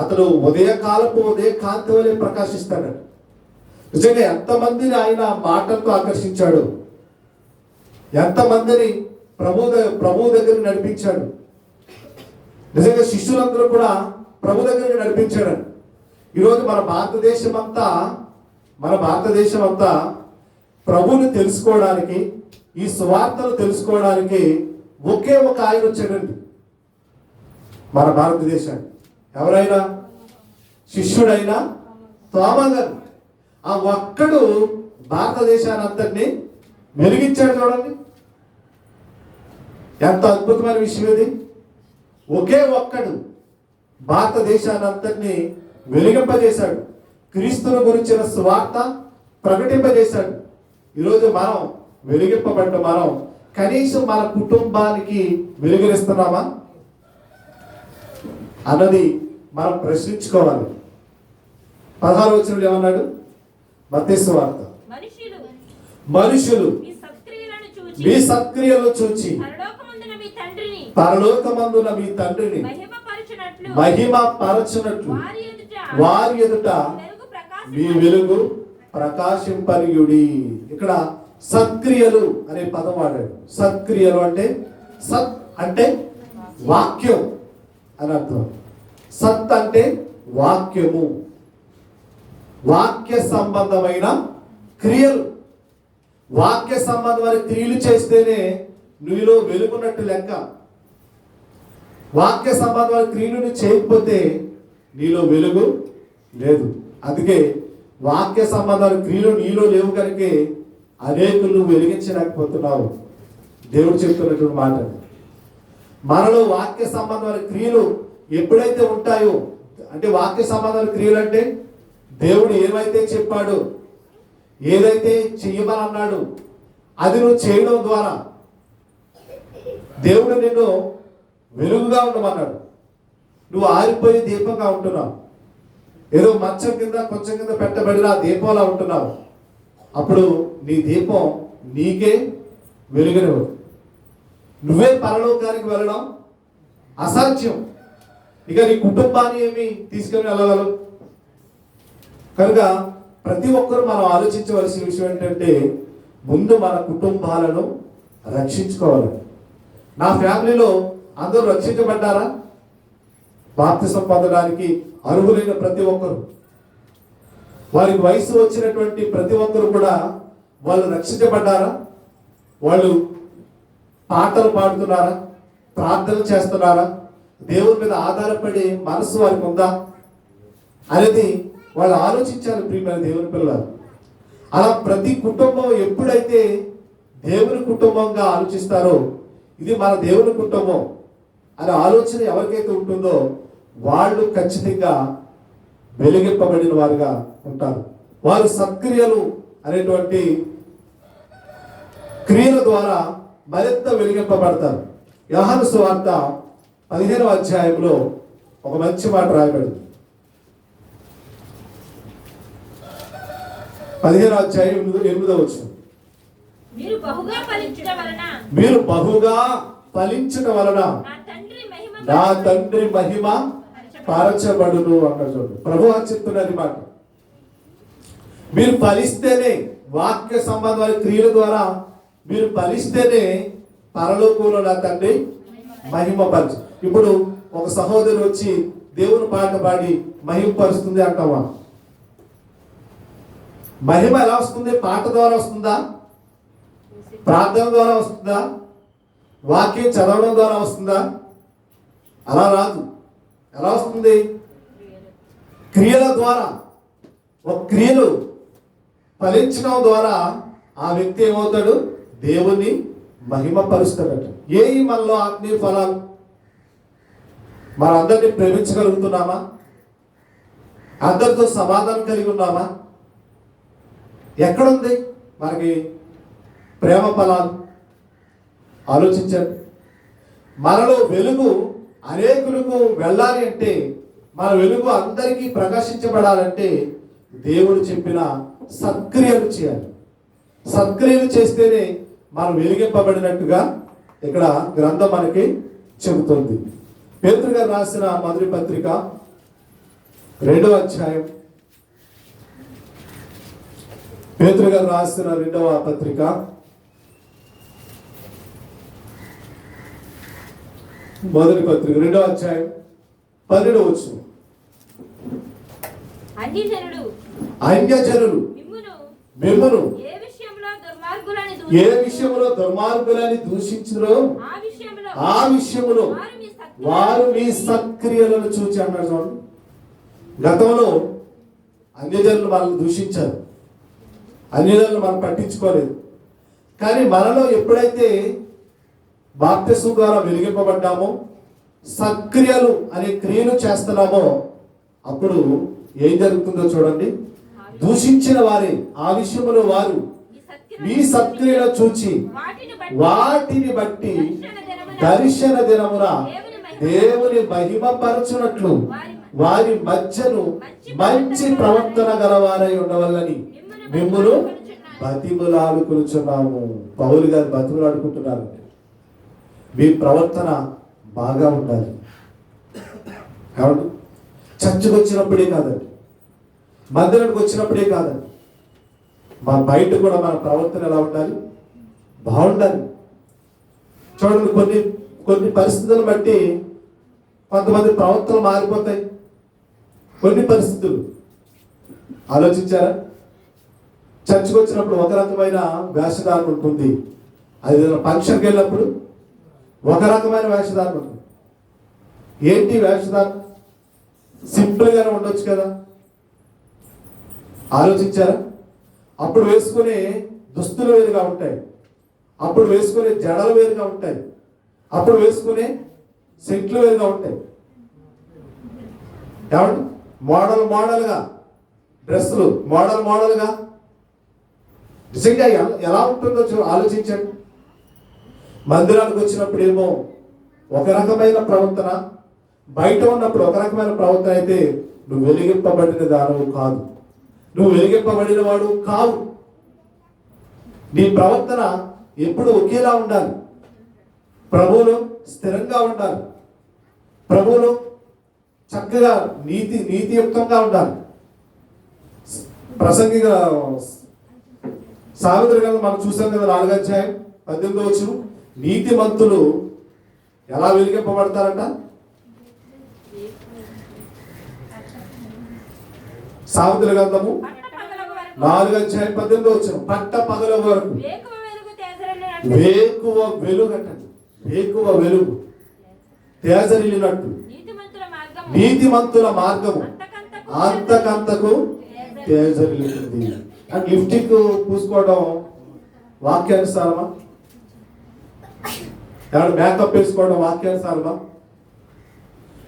అతడు ఉదయ కాంతి వలె ప్రకాశిస్తాడు. నిజంగా ఎంతమందిని ఆయన మాటలతో ఆకర్షించాడు, ఎంతమందిని ప్రభు దగ్గరికి నడిపించాడు. నిజంగా శిష్యులందరూ కూడా ప్రభు దగ్గరికి నడిపించాడు. ఈరోజు మన భారతదేశం అంతా ప్రభువుని తెలుసుకోవడానికి, ఈ సువార్తను తెలుసుకోవడానికి ఒకే ఒక ఆయన వచ్చాడండి మన భారతదేశానికి. ఎవరైనా? శిష్యుడైనా తోమా గారు. ఆ ఒక్కడు భారతదేశాన్ని అంతటినీ వెలిగించాడు. చూడండి ఎంత అద్భుతమైన విషయం ఇది. ఒకే ఒక్కడు భారతదేశాన్ని అంతటినీ వెలిగింపజేశాడు, క్రీస్తుని గురించిన సువార్త ప్రకటింపజేశాడు. ఈరోజు మనం వెలిగింపబడ్డ మనం కనీసం మన కుటుంబానికి వెలుగునిస్తున్నామా అన్నది మనం ప్రశ్నించుకోవాలి. 16వ వచనంలో ఏమన్నాడు? మత్తయి సువార్త, మనుషులు మీ సత్క్రియలను చూచి పరలోకమందున మీ తండ్రిని మహిమ పరచునట్లు వారి ఎదుట మీ వెలుగు ప్రకాశింపనీయుడి. ఇక్కడ సత్క్రియలు అనే పదం వాడాడు. సత్క్రియలు అంటే సత్ అంటే వాక్యం అని అర్థం. సత్ అంటే వాక్యము, వాక్య సంబంధమైన క్రియలు. వాక్య సంబంధమైన క్రియలు చేస్తేనే నీలో వెలుగున్నట్టు లెక్క. వాక్య సంబంధమైన క్రియలను చేయకపోతే నీలో వెలుగు లేదు. అందుకే వాక్య సంబంధాల క్రియలు నీలో లేవు కనుక అనేకులు నువ్వు వెలిగించలేకపోతున్నావు. దేవుడు చెప్తున్నటువంటి మాట. మనలో వాక్య సంబంధమైన క్రియలు ఎప్పుడైతే ఉంటాయో, అంటే వాక్య సంబంధమైన క్రియలు అంటే దేవుడు ఏమైతే చెప్పాడో, ఏదైతే చెయ్యమని అన్నాడు అది నువ్వు చేయడం ద్వారా దేవుడు నిన్ను వెలుగుగా ఉండమన్నాడు. నువ్వు ఆరిపోయి దీపంగా ఉంటున్నావు. ఏదో మంచం కింద కొంచెం కింద పెట్టబడిన దీపంలా ఉంటున్నావు. అప్పుడు నీ దీపం నీకే వెలుగునివ్వదు. నువ్వే పరలోకానికి వెళ్ళడం అసాధ్యం. ఇక నీ కుటుంబాన్ని ఏమి తీసుకొని వెళ్ళగలవు? కనుక ప్రతి ఒక్కరూ మనం ఆలోచించవలసిన విషయం ఏంటంటే, ముందు మన కుటుంబాలను రక్షించుకోవాలి. నా ఫ్యామిలీలో అందరూ రక్షించబడ్డారా? బాప్తిసం పొందడానికి అర్హులైన ప్రతి ఒక్కరు, వారికి వయసు వచ్చినటువంటి ప్రతి ఒక్కరు కూడా వాళ్ళు రక్షించబడ్డారా? వాళ్ళు పాటలు పాడుతున్నారా? ప్రార్థన చేస్తున్నారా? దేవుని మీద ఆధారపడి మనసు వారికి ఉందా అనేది వాళ్ళు ఆలోచించాలి. ప్రియమైన దేవుని పిల్లలు, అలా ప్రతి కుటుంబం ఎప్పుడైతే దేవుని కుటుంబంగా ఆలోచిస్తారో, ఇది మన దేవుని కుటుంబం అనే ఆలోచన ఎవరికైతే ఉంటుందో వాళ్ళు ఖచ్చితంగా వెలిగింపబడిన వారుగా ఉంటారు. వారు సత్క్రియలు అనేటువంటి క్రియల ద్వారా మరింత వెలిగింపబడతారు. యోహాను సువార్త 15వ అధ్యాయంలో ఒక మంచి మాట రాయబడింది. 15వ అధ్యాయం 8వ వచనం, మీరు బహుగా ఫలించటం వలన నా తండ్రి మహిమ పరచబడును అన్నాడు. చూడండి, ప్రభు చెప్తున్నది మాట. మీరు ఫలిస్తేనే, వాక్య సంబంధమైన క్రియల ద్వారా మీరు ఫలిస్తేనే పరలోకంలో నా తండ్రి మహిమపరచు. ఇప్పుడు ఒక సహోదరు వచ్చి దేవుని పాట పాడి మహిమపరుస్తుంది అంటావా? మహిమ ఎలా వస్తుంది? పాట ద్వారా వస్తుందా? ప్రార్థన ద్వారా వస్తుందా? వాక్యం చదవడం ద్వారా వస్తుందా? అలా రాదు. ఎలా వస్తుంది? క్రియల ద్వారా. ఒక క్రియలు ఫలించడం ద్వారా ఆ వ్యక్తి ఏమవుతాడు? దేవుని మహిమపరుస్తాడట. ఏ మనలో ఆత్మీయ ఫలాలు? మనందరినీ ప్రేమించగలుగుతున్నామా? అందరితో సమాధానం కలిగి ఉన్నామా? ఎక్కడుంది మనకి ప్రేమ ఫలాలు? ఆలోచించండి. మనలో వెలుగు అనేకులకు వెళ్ళాలి అంటే, మన వెలుగు అందరికీ ప్రకాశించబడాలంటే దేవుడు చెప్పిన సత్క్రియలు చేయాలి. సత్క్రియలు చేస్తేనే మనం వెలిగింపబడినట్టుగా ఇక్కడ గ్రంథం మనకి చెబుతుంది. పేతురు గారు రాసిన మొదటి పత్రిక 2వ అధ్యాయం, పేతురు గారు రాసిన 2వ పత్రిక 2వ అధ్యాయం 12వ వచనం, అన్యజనులు మిమ్మును ఏ విషయంలో దుర్మార్గులని దూషించురో ఆ విషయంలో వారు మీ సత్క్రియలను చూచి అన్నాడు. చూడండి, గతంలో అన్యజనులు మనల్ని దూషించారు, అన్యజనులు మనం పట్టించుకోలేదు. కానీ మనలో ఎప్పుడైతే బాప్తిస్మం ద్వారా వెలిగింపబడ్డామో, సత్క్రియలు అనే క్రియలు చేస్తున్నామో, అప్పుడు ఏం జరుగుతుందో చూడండి. దూషించిన వారే ఆ విషయంలో వారు మీ సత్క్రియలు చూచి వాటిని బట్టి దర్శన దినమున దేవుని మహిమపరచునట్లు వారి మధ్యను మంచి ప్రవర్తన గలవారై ఉండవల్లని మిమ్మును బతిములాడుకొనుచున్నాము. పౌలు గారు బతిములాడుకుంటున్నారు. మీ ప్రవర్తన బాగా ఉండాలి. కాబట్టి చర్చకు వచ్చినప్పుడే కాదండి, మందిరానికి వచ్చినప్పుడే కాదండి, మా బయట కూడా మన ప్రవర్తన ఎలా ఉండాలి? బాగుండాలి. చూడండి, కొన్ని పరిస్థితులను బట్టి కొంతమంది ప్రవర్తనలు మారిపోతాయి. కొన్ని పరిస్థితులు ఆలోచించారా? చర్చకు వచ్చినప్పుడు ఒక రకమైన వేషధారణ ఉంటుంది, అది ఫంక్షన్కి వెళ్ళినప్పుడు ఒక రకమైన వేషధారణ ఉంటుంది. ఏంటి వేషధారణ? సింపుల్గానే ఉండొచ్చు కదా. ఆలోచించారా? అప్పుడు వేసుకునే దుస్తులు వేరుగా ఉంటాయి, అప్పుడు వేసుకునే జడలు వేరుగా ఉంటాయి, అప్పుడు వేసుకునే సెంట్లు వేరుగా ఉంటాయి. ఏమంటే మోడల్గా డ్రెస్సులు, మోడల్గా నిజంగా ఎలా ఉంటుందో ఆలోచించండి. మందిరానికి వచ్చినప్పుడు ఏమో ఒక రకమైన ప్రవర్తన, బయట ఉన్నప్పుడు ఒక రకమైన ప్రవర్తన అయితే నువ్వు వెలిగింపబడిన దానవు కాదు, నువ్వు వెలిగింపబడిన వాడు కావు. నీ ప్రవర్తన ఎప్పుడు ఒకేలా ఉండాలి. ప్రభువులో స్థిరంగా ఉండాలి, ప్రభువులో చక్కగా నీతియుక్తంగా ఉండాలి. ప్రసంగిగా సావిత్రి గారు మనం చూసాం కదా, 4వ అధ్యాయం 18వ వచనం, నీతిమంతులు ఎలా వెలిగింపబడతారంట? సావిత్రి గ్రంథము 4వ అధ్యాయం 18వ వచనం, పట్ట పగల వరకు వేకువ వెలుగు అంటండి. వేకువ వెలుగు తేజరిల్లినట్టు నీతిమంతుల మార్గము అంతకంతకు తేజరిల్లుతుంది. And lipstick పూసుకోవడం వాక్యానుసారమా? ఏమన్నా మేకప్ వేసుకోవడం వాక్యానుసారమా?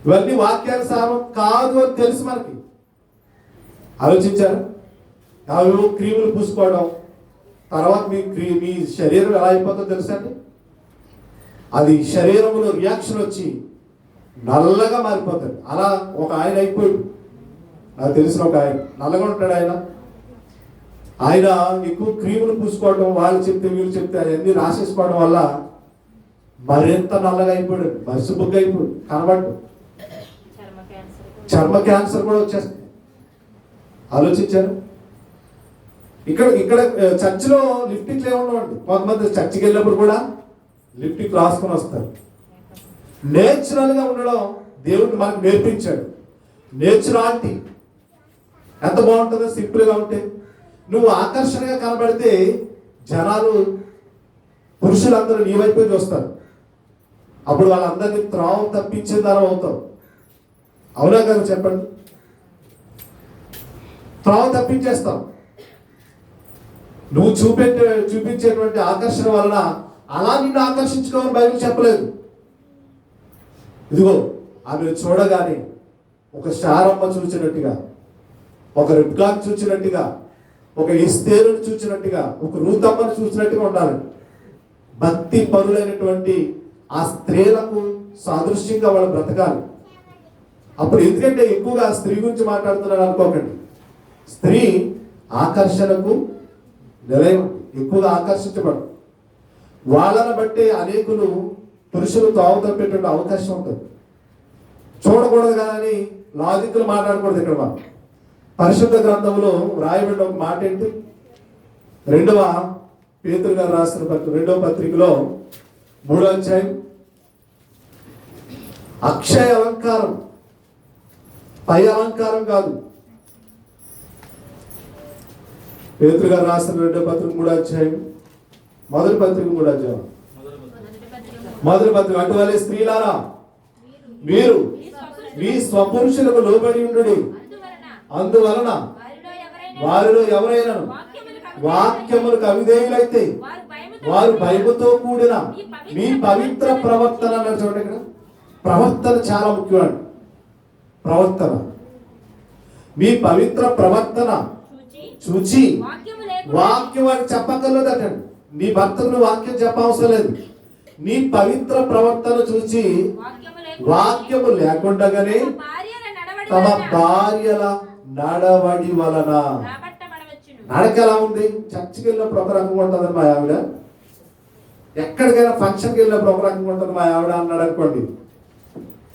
ఇవన్నీ వాక్యానుసారం కాదు అని తెలుసు మనకి. ఆలోచించారు? అవేవో క్రీములు పూసుకోవడం, తర్వాత మీ శరీరం ఎలా అయిపోతుందో తెలుసా అండి? అది శరీరంలో రియాక్షన్ వచ్చి నల్లగా మారిపోతుంది. అలా ఒక ఆయన అయిపోయాడు. నాకు తెలిసిన ఒక ఆయన నల్లగా ఉంటాడు. ఆయన ఎక్కువ క్రీములు పూసుకోవడం, వాళ్ళు చెప్తే వీళ్ళు చెప్తే అవన్నీ రాసేసుకోవడం వల్ల మరింత నల్లగా అయిపోయాడు. మసిబుగ్గా అయిపోయాడు, కనబడ్డు. చర్మ క్యాన్సర్ కూడా వచ్చేస్తుంది. ఆలోచించారు. ఇక్కడ చర్చిలో లిఫ్టిక్లు ఏముండవండి. కొంతమంది చర్చికి వెళ్ళినప్పుడు కూడా లిఫ్టిక్ రాసుకొని వస్తారు. నేచురల్గా ఉండడం దేవుడు మనకు నేర్పించాడు. నేచురాలిటీ ఎంత బాగుంటుందో సింపుల్గా ఉంటే. నువ్వు ఆకర్షణగా కనబడితే జనాలు, పురుషులందరూ నీ వైపే చూస్తారు. అప్పుడు వాళ్ళందరినీ త్రావ తప్పించే దానం అవుతావు. అవునా కదా చెప్పండి? త్రావ తప్పించేస్తాం. నువ్వు చూపించేటువంటి ఆకర్షణ వలన అలా నిన్ను ఆకర్షించుకోవాలని బైబిల్ చెప్పలేదు. ఇదిగో ఆమెను చూడగానే ఒక శారమ్మ చూచినట్టుగా, ఒక రిబ్కాను చూచినట్టుగా, ఒక ఎస్తేరును చూచినట్టుగా, ఒక రూతమ్మను చూసినట్టుగా ఉండాలి. భక్తి పరులైనటువంటి ఆ స్త్రీలకు సాదృశ్యంగా వాళ్ళు బ్రతకాలి. అప్పుడు ఎందుకంటే ఎక్కువగా స్త్రీ గురించి మాట్లాడుతున్నాను అనుకోకండి. స్త్రీ ఆకర్షణకు నిలయం, ఎక్కువగా ఆకర్షించబడు. వాళ్ళని బట్టి అనేకులు పురుషులు తావు తప్పేటువంటి అవకాశం ఉంటుంది. చూడకూడదు కానీ లాజిక్లు మాట్లాడకూడదు. ఇక్కడ మనం పరిశుద్ధ గ్రంథంలో రాయబడిన ఒక మాట ఏంటి? 2వ పేతురు గారు రాసిన 2వ పత్రికలో 3వ అధ్యాయం, అక్షయ అలంకారం, పై అలంకారం కాదు. పేతురు గారు రాసిన 2వ పత్రిక 3వ అధ్యాయం, మొదటి పత్రిక 3వ అధ్యాయం, మొదటి పత్రిక. అటువలే స్త్రీలారా మీరు మీ స్వపురుషులకు లోబడి ఉండుడి. అందువలన వారిలో ఎవరైనా వాక్యములకు అవిధేయులైతే వారు భయముతో కూడిన మీ పవిత్ర ప్రవర్తన అన్నారు. చూడండి, ఇక్కడ ప్రవర్తన చాలా ముఖ్యమండి. ప్రవర్తన, మీ పవిత్ర ప్రవర్తన చూచి, వాక్యం అని చెప్పక్కర్లేదటండి. నీ భర్తకు నువ్వు వాక్యం చెప్పవసరం లేదు. నీ పవిత్ర ప్రవర్తన చూచి, వాక్యము లేకుండానే తమ భార్యల నడవడి వలన. నడక ఎలా ఉంది? చర్చికి వెళ్ళినప్పుడు ఒక రకంగా ఉంటుంది మా ఆవిడ, ఎక్కడికైనా ఫంక్షన్కి వెళ్ళినప్పుడు ఒక రకంగా ఉంటుంది మా ఆవిడ అన్నాడు అనుకోండి.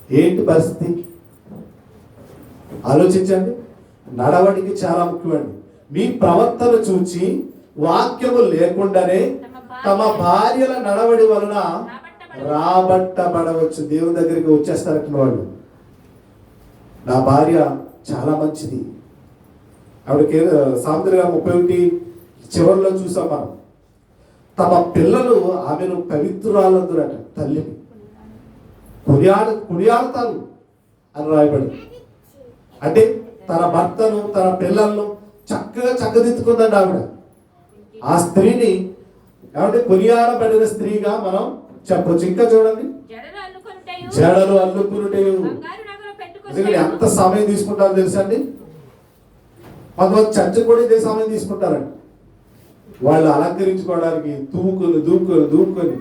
ఏంటి పరిస్థితి? ఆలోచించండి. నడవడికి చాలా ముఖ్యమండి. మీ ప్రవర్తన చూచి, వాక్యము లేకుండానే తమ భార్యల నడవడి వలన రాబట్టబడవచ్చు. దేవుని దగ్గరికి వచ్చేస్తారట వాళ్ళు. నా భార్య చాలా మంచిది. ఆవిడకి సామెతలుగా 31 చివరిలో చూసాం మనం. తమ పిల్లలు ఆమెను పవిత్రురాలందురట, తల్లిని కుడియాడతారు అని రాయబడింది. అంటే తన భర్తను, తన పిల్లలను చక్కగా చక్కదిద్దుకుందండి ఆవిడ. ఆ స్త్రీని ఏమంటే కొనియాడబడిన స్త్రీగా మనం చెప్పొచ్చు. ఇంకా చూడండి, జడలు అల్లుకునుటే. ఎందుకంటే ఎంత సమయం తీసుకుంటారో తెలుసా అండి? కొంతమంది చర్చ కూడా ఇదే సమయం తీసుకుంటారండి. వాళ్ళు అలంకరించుకోవడానికి దూకొని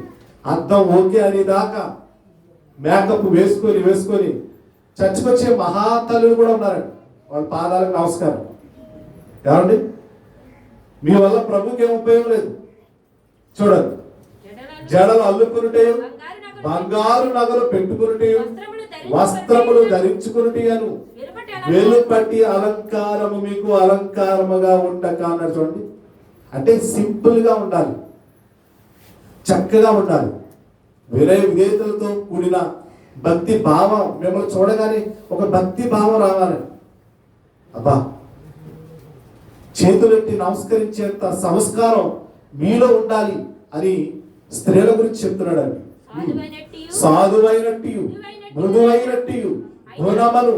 అద్దం ఓకే అనేదాకా మేకప్ వేసుకొని చర్చకు వచ్చే మహాతల్లులు కూడా ఉన్నారండి. వాళ్ళ పాదాలకు నమస్కారం. ఏమండి, మీ వల్ల ప్రభుకి ఏం ఉపయోగం లేదు. చూడండి, జడలు అల్లుకునుటే, బంగారు నగలు పెట్టుకునుటే, వస్త్రములు ధరించుకునుటే అను వెలుపటి అలంకారము మీకు అలంకారముగా ఉండక అన్నారు. చూడండి, అంటే సింపుల్ గా ఉండాలి, చక్కగా ఉండాలి, వినయ విధేయతలతో కూడిన భక్తి భావం. మిమ్మల్ని చూడగానే ఒక భక్తి భావం రావాలి. అబ్బా, చేతులెత్తి నమస్కరించేంత సంస్కారం మీలో ఉండాలి అని స్త్రీల గురించి చెప్తున్నాడు అండి. సాధువైనట్టు, మృదువైనట్టు, గుణములు,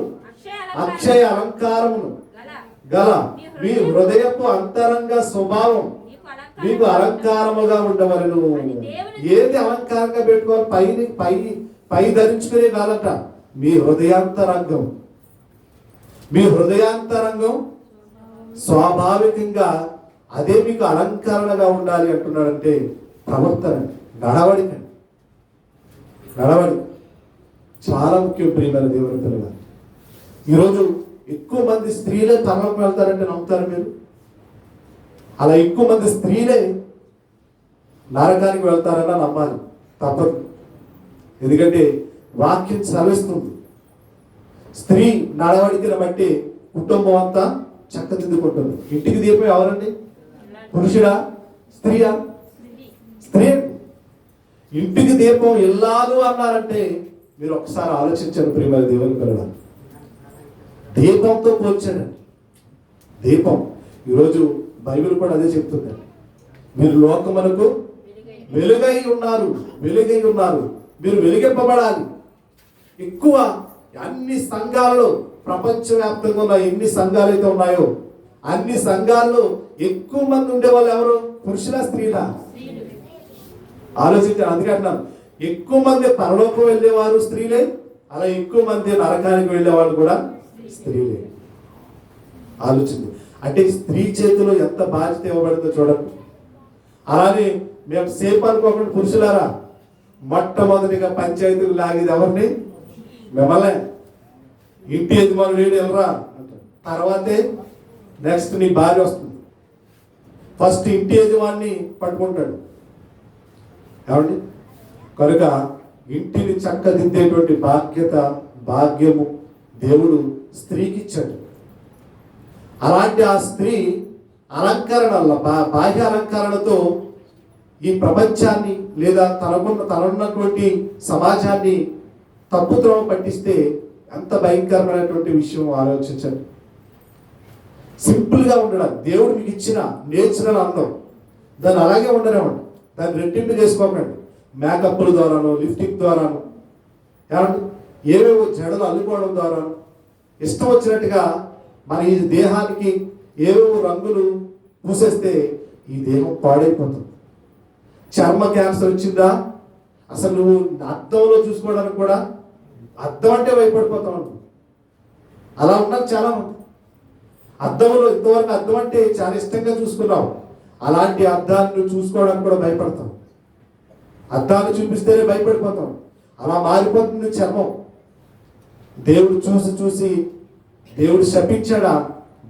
అక్షయ అలంకారమును గల మీ హృదయపు అంతరంగ స్వభావం మీకు అలంకారముగా ఉండవలను. ఏది అలంకారంగా పెట్టుకోవాలి? పై ధరించుకునే కాలట మీ హృదయాంతరంగం. మీ హృదయాంతరంగం స్వాభావికంగా అదే మీకు అలంకరణగా ఉండాలి అంటున్నాడంటే ప్రవర్తన, నడవడిక. నడవడిక చాలా ముఖ్యం ప్రియమైన దేవుని పిల్లలు. ఈరోజు ఎక్కువ మంది స్త్రీలే తనలోకి వెళ్తారంటే నమ్ముతారు మీరు? అలా ఎక్కువ మంది స్త్రీలే నరకానికి వెళ్తారన్నా నమ్మాలి, తప్పదు. ఎందుకంటే వాక్యం సెలవిస్తుంది, స్త్రీ నడవడికను బట్టి కుటుంబం అంతా చక్కదిద్దుకుంటుంది. ఇంటికి దీపం ఎవరండి? పురుషుడా, స్త్రీయా? స్త్రీ. ఇంటికి దీపం ఇల్లాలు అన్నారంటే మీరు ఒకసారి ఆలోచించండి ప్రియమైన దేవుని పిల్లలు. దీపంతో పోల్చాడండి. దీపం ఈరోజు బైబిల్ కూడా అదే చెప్తుంది, మీరు లోకమునకు వెలుగై ఉన్నారు, వెలుగై ఉన్నారు, మీరు వెలిగింపబడాలి. ఎక్కువ అన్ని సంఘాలలో, ప్రపంచవ్యాప్తంగా ఉన్న ఎన్ని సంఘాలు అయితే ఉన్నాయో అన్ని సంఘాల్లో ఎక్కువ మంది ఉండేవాళ్ళు ఎవరు? పురుషులా, స్త్రీలా? ఆలోచించారు. అందుకే అంటున్నాను, ఎక్కువ మంది పరలోకం వెళ్ళేవారు స్త్రీలే, అలా ఎక్కువ మంది నరకానికి వెళ్ళేవాళ్ళు కూడా స్త్రీలే. ఆలోచించండి. అంటే స్త్రీ చేతిలో ఎంత బాధ్యత ఇవ్వబడుతుందో చూడండి. అలానే మేము సేపు అనుకోకుండా పురుషులారా, మొట్టమొదటిగా పంచాయతీలు లాగేది ఎవరిని? మిమ్మల్ని. ఇంటి యజమానులు వెళ్ళరా, తర్వాతే నెక్స్ట్ నీ భార్య వస్తుంది. ఫస్ట్ ఇంటి యజమాని పట్టుకుంటాడు. ఏమండి? కనుక ఇంటిని చక్కదిద్దేటువంటి బాధ్యత, భాగ్యము దేవుడు స్త్రీకి ఇచ్చాడు. అలాంటి ఆ స్త్రీ అలంకరణ, బాహ్య అలంకరణతో ఈ ప్రపంచాన్ని లేదా తనన్నటువంటి సమాజాన్ని తప్పుద్రోవ పట్టిస్తే ఎంత భయంకరమైనటువంటి విషయం ఆలోచించండి. సింపుల్గా ఉండడం దేవుడు మీకు ఇచ్చిన నేచురల్ అందం, దాన్ని అలాగే ఉండనివ్వండి, దాన్ని రెట్టింపు చేసుకోకండి. మేకప్ల ద్వారాను, లిప్స్టిక్ ద్వారాను, ఏమండి ఏవేవో జడలు అల్లుకోవడం ద్వారాను ఇష్టం వచ్చినట్టుగా మన ఈ దేహానికి ఏవేవో రంగులు పూసేస్తే ఈ దేహం పాడైపోతుంది. చర్మ క్యాన్సర్ వచ్చిందా, అసలు నువ్వు అద్దంలో చూసుకోవడానికి కూడా, అద్దం అంటే భయపడిపోతావు. అలా ఉన్నారు చాలా మంది. అద్దంలో ఇంతవరకు అద్దం అంటే చాలా ఇష్టంగా చూసుకున్నావు, అలాంటి అద్దాన్ని నువ్వు చూసుకోవడానికి కూడా భయపడతావు. అద్దాన్ని చూపిస్తేనే భయపడిపోతాం. అలా మారిపోతుంది చర్మం. దేవుడు చూసి చూసి దేవుడు శపించాడా,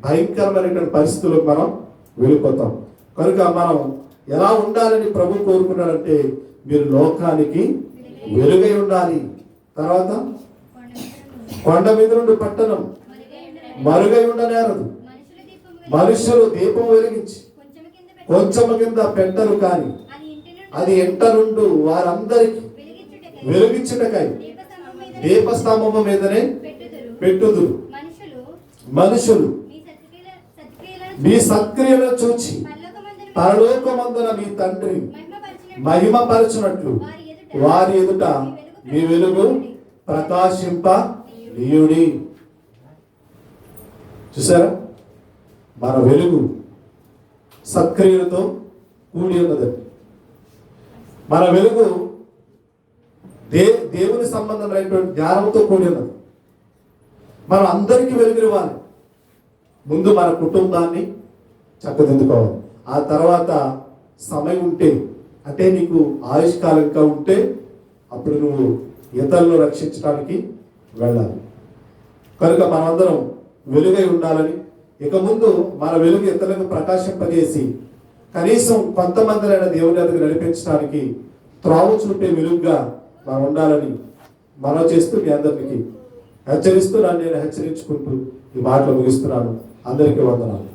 భయంకరమైనటువంటి పరిస్థితులకు మనం వెళ్ళిపోతాం. కనుక మనం ఎలా ఉండాలని ప్రభు కోరుకున్నాడంటే, మీరు లోకానికి వెలుగై ఉండాలి. తర్వాత కొండ మీద నుండి పట్టణం మరుగై ఉండనేరదు, మనుషులు దీపం వెలిగించి కొంచెము కింద పెట్టరు, కానీ అది ఎంట నుండి వారందరికీ వెలిగించుటకై దీపస్తంభము మీదనే పెట్టుదురు. మనుషులు మీ సత్క్రియలను చూచి పరలోకమందున మీ తండ్రి మహిమపరచునట్లు వారి ఎదుట మీ వెలుగు ప్రకాశింపనీయుడి. చూసారా, మన వెలుగు సత్క్రియలతో కూడి ఉన్నది. మన వెలుగు దేవుని సంబంధమైనటువంటి జ్ఞానంతో కూడి ఉన్నది. మనం అందరికీ వెలుగునివ్వాలి. ముందు మన కుటుంబాన్ని చక్కదిద్దుకోవాలి. ఆ తర్వాత సమయం ఉంటే, అంటే నీకు ఆయుష్కాలంగా ఉంటే, అప్పుడు నువ్వు ఇతరులను రక్షించడానికి వెళ్ళాలి. కనుక మనమందరం వెలుగై ఉండాలని, ఇక ముందు మన వెలుగు ఇతరులకు ప్రకాశింపజేసి కనీసం కొంతమందినైనా దేవుని దగ్గర నడిపించడానికి త్రావు చూపే వెలుగుగా మనం ఉండాలని మనం చేస్తూ మీ అందరికీ హెచ్చరిస్తూ, నన్ను నేను హెచ్చరించుకుంటూ ఈ మాటలు ముగిస్తున్నాను. అందరికీ వందనాలు.